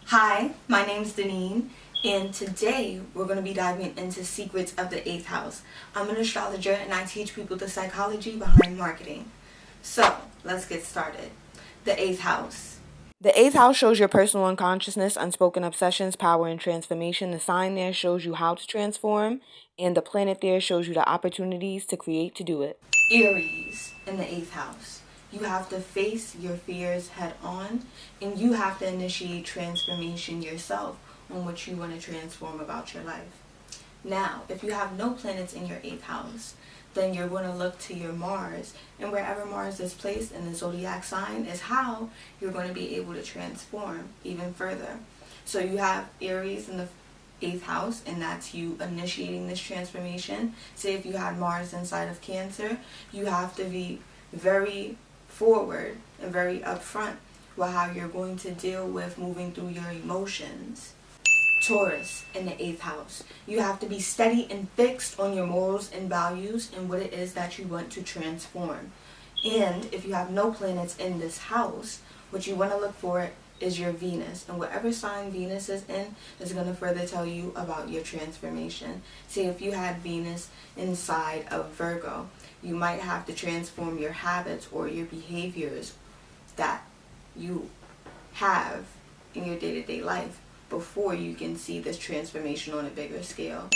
Hi, my name's Deneen, and today we're going to be diving into secrets of the 8th house. I'm an astrologer and I teach people the psychology behind marketing. So, let's get started. The 8th house. The 8th house shows your personal unconsciousness, unspoken obsessions, power, and transformation. The sign there shows you how to transform, and the planet there shows you the opportunities to create to do it. Aries in the 8th house. You have to face your fears head on, and you have to initiate transformation yourself on what you want to transform about your life. Now, if you have no planets in your 8th house, then you're going to look to your Mars, and wherever Mars is placed in the zodiac sign is how you're going to be able to transform even further. So you have Aries in the 8th house, and that's you initiating this transformation. Say if you had Mars inside of Cancer, you have to be very forward and very upfront with how you're going to deal with moving through your emotions. Taurus in the 8th house. You have to be steady and fixed on your morals and values and what it is that you want to transform. And if you have no planets in this house, what you want to look for is your Venus, and whatever sign Venus is in is going to further tell you about your transformation. Say if you had Venus inside of Virgo, you might have to transform your habits or your behaviors that you have in your day-to-day life before you can see this transformation on a bigger scale.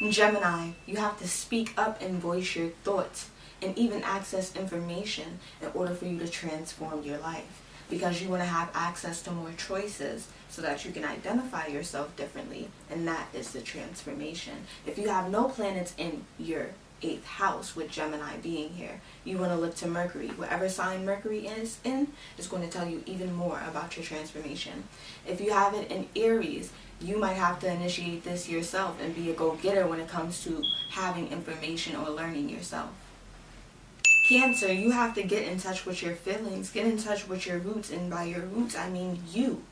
In Gemini, you have to speak up and voice your thoughts and even access information in order for you to transform your life, because you want to have access to more choices so that you can identify yourself differently, and that is the transformation. If you have no planets in your 8th house, with Gemini being here, you want to look to Mercury. Whatever sign Mercury is in is going to tell you even more about your transformation. If you have it in Aries, you might have to initiate this yourself and be a go-getter when it comes to having information or learning yourself. Cancer, you have to get in touch with your feelings, get in touch with your roots, and by your roots I mean you.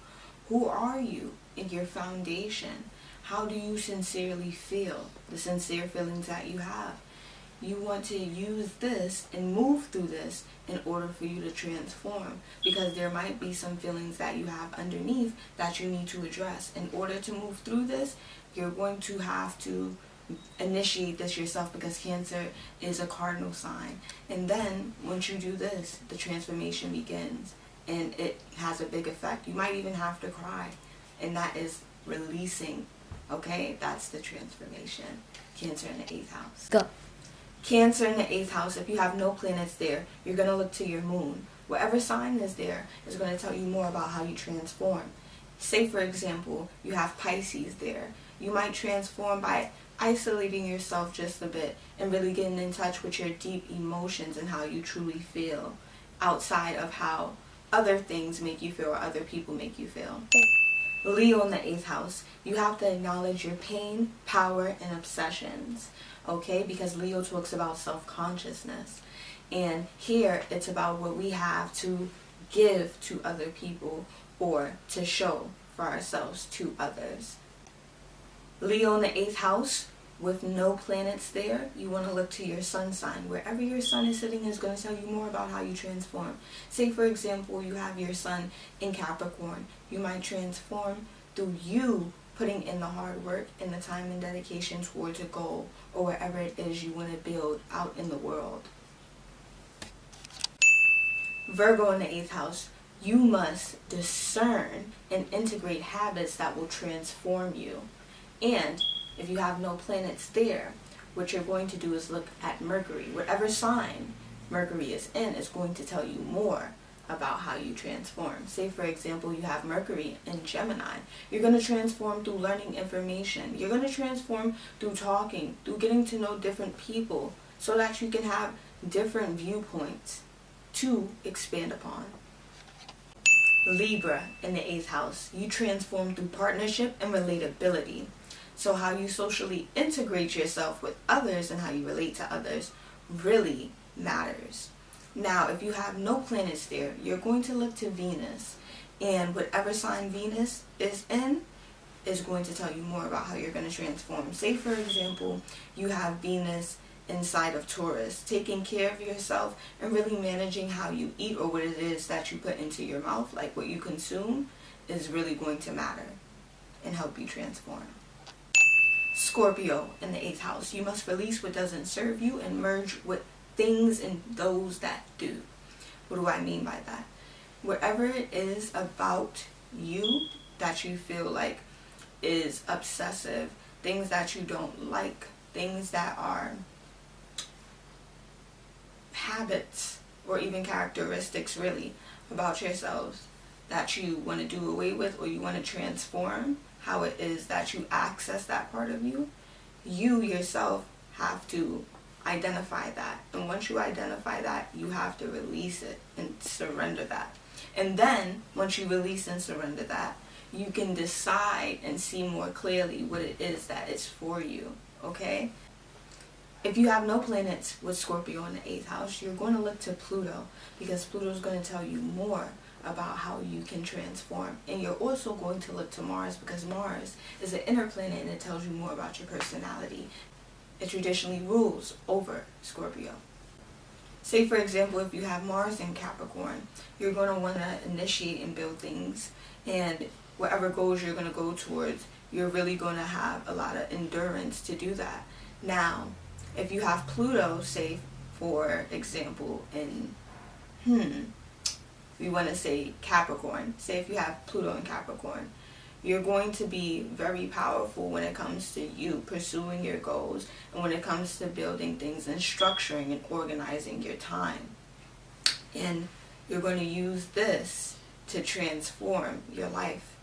Who are you in your foundation? How do you sincerely feel? The sincere feelings that you have. You want to use this and move through this in order for you to transform, because there might be some feelings that you have underneath that you need to address. In order to move through this, you're going to have to initiate this yourself, because Cancer is a cardinal sign. And then once you do this, the transformation begins, and it has a big effect. You might even have to cry, and that is releasing. Okay, that's the transformation. Cancer in the 8th house. Go. Cancer in the 8th house, if you have no planets there, you're going to look to your moon. Whatever sign is there is going to tell you more about how you transform. Say, for example, you have Pisces there. You might transform by isolating yourself just a bit and really getting in touch with your deep emotions and how you truly feel, outside of how other things make you feel or other people make you feel. Leo in the 8th house, you have to acknowledge your pain, power, and obsessions, okay? Because Leo talks about self-consciousness. And here, it's about what we have to give to other people or to show for ourselves to others. Leo in the 8th house, with no planets there, you want to look to your sun sign. Wherever your sun is sitting is going to tell you more about how you transform. Say, for example, you have your sun in Capricorn. You might transform through you putting in the hard work and the time and dedication towards a goal or wherever it is you want to build out in the world. Virgo in the 8th house, you must discern and integrate habits that will transform you. And if you have no planets there, what you're going to do is look at Mercury. Whatever sign Mercury is in is going to tell you more about how you transform. Say, for example, you have Mercury in Gemini. You're going to transform through learning information. You're going to transform through talking, through getting to know different people so that you can have different viewpoints to expand upon. Libra in the 8th house. You transform through partnership and relatability. So how you socially integrate yourself with others and how you relate to others really matters. Now, if you have no planets there, you're going to look to Venus. And whatever sign Venus is in is going to tell you more about how you're going to transform. Say, for example, you have Venus inside of Taurus, taking care of yourself and really managing how you eat or what it is that you put into your mouth, like what you consume, is really going to matter and help you transform. Scorpio in the 8th house. You must release what doesn't serve you and merge with things and those that do. What do I mean by that? Whatever it is about you that you feel like is obsessive, things that you don't like, things that are habits or even characteristics really about yourselves that you want to do away with or you want to transform, how it is that you access that part of you, you yourself have to identify that. And once you identify that, you have to release it and surrender that. And then once you release and surrender that, you can decide and see more clearly what it is that is for you. Okay? If you have no planets with Scorpio in the 8th house, you're going to look to Pluto, because Pluto is going to tell you more about how you can transform. And you're also going to look to Mars, because Mars is an inner planet and it tells you more about your personality. It traditionally rules over Scorpio. Say for example, if you have Mars in Capricorn, you're going to want to initiate and build things, and whatever goals you're going to go towards, you're really going to have a lot of endurance to do that. Now, if you have Pluto, say for example, in we want to say Capricorn. Say if you have Pluto in Capricorn, you're going to be very powerful when it comes to you pursuing your goals and when it comes to building things and structuring and organizing your time. And you're going to use this to transform your life.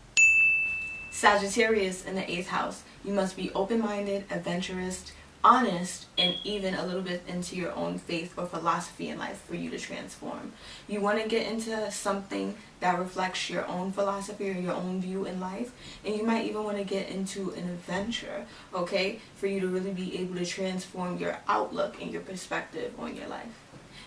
Sagittarius in the 8th house. You must be open-minded, adventurous, honest, and even a little bit into your own faith or philosophy in life for you to transform. You want to get into something that reflects your own philosophy or your own view in life, and you might even want to get into an adventure, okay, for you to really be able to transform your outlook and your perspective on your life.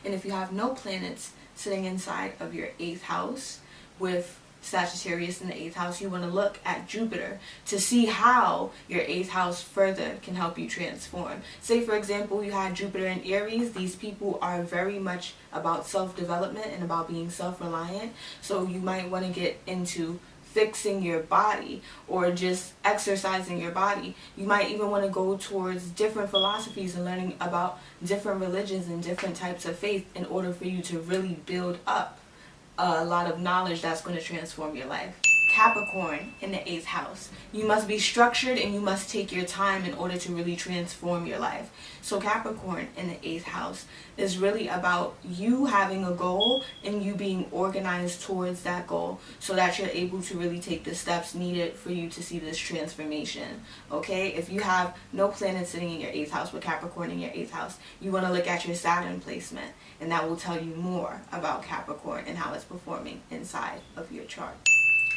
And if you have no planets sitting inside of your 8th house with Sagittarius in the 8th house, you want to look at Jupiter to see how your 8th house further can help you transform. Say for example, you had Jupiter in Aries. These people are very much about self-development and about being self-reliant. So you might want to get into fixing your body or just exercising your body. You might even want to go towards different philosophies and learning about different religions and different types of faith in order for you to really build up a lot of knowledge that's going to transform your life. Capricorn in the 8th house. You must be structured and you must take your time in order to really transform your life. So Capricorn in the 8th house is really about you having a goal and you being organized towards that goal so that you're able to really take the steps needed for you to see this transformation. Okay? If you have no planet sitting in your 8th house with Capricorn in your 8th house, you want to look at your Saturn placement, and that will tell you more about Capricorn and how it's performing inside of your chart.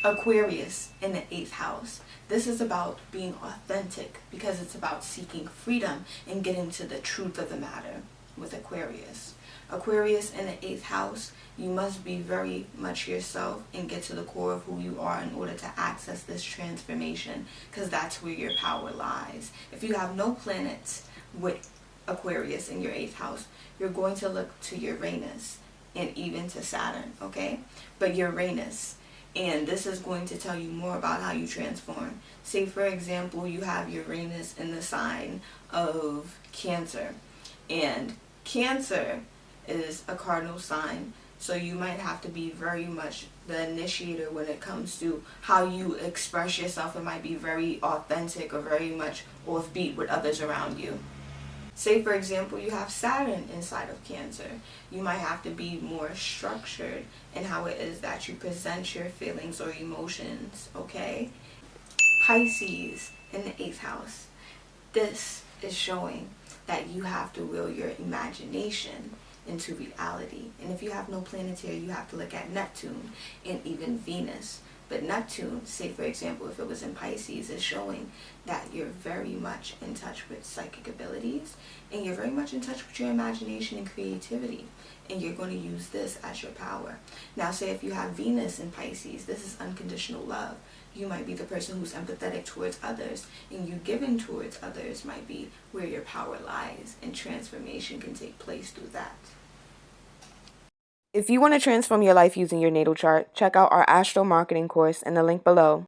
Aquarius in the 8th house. This is about being authentic because it's about seeking freedom and getting to the truth of the matter with Aquarius. Aquarius in the 8th house, you must be very much yourself and get to the core of who you are in order to access this transformation, because that's where your power lies. If you have no planets with Aquarius in your 8th house, you're going to look to Uranus and even to Saturn, okay? But Uranus, and this is going to tell you more about how you transform. Say for example, you have Uranus in the sign of Cancer, and Cancer is a cardinal sign, so you might have to be very much the initiator when it comes to how you express yourself. It might be very authentic or very much offbeat with others around you. Say for example, you have Saturn inside of Cancer. You might have to be more structured in how it is that you present your feelings or emotions, okay? Pisces in the 8th house. This is showing that you have to will your imagination into reality. And if you have no planets here, you have to look at Neptune and even Venus. But Neptune, say for example, if it was in Pisces, is showing that you're very much in touch with psychic abilities and you're very much in touch with your imagination and creativity, and you're going to use this as your power. Now say if you have Venus in Pisces, this is unconditional love. You might be the person who's empathetic towards others, and you giving towards others might be where your power lies, and transformation can take place through that. If you want to transform your life using your natal chart, check out our Astro-Marketing Course in the link below.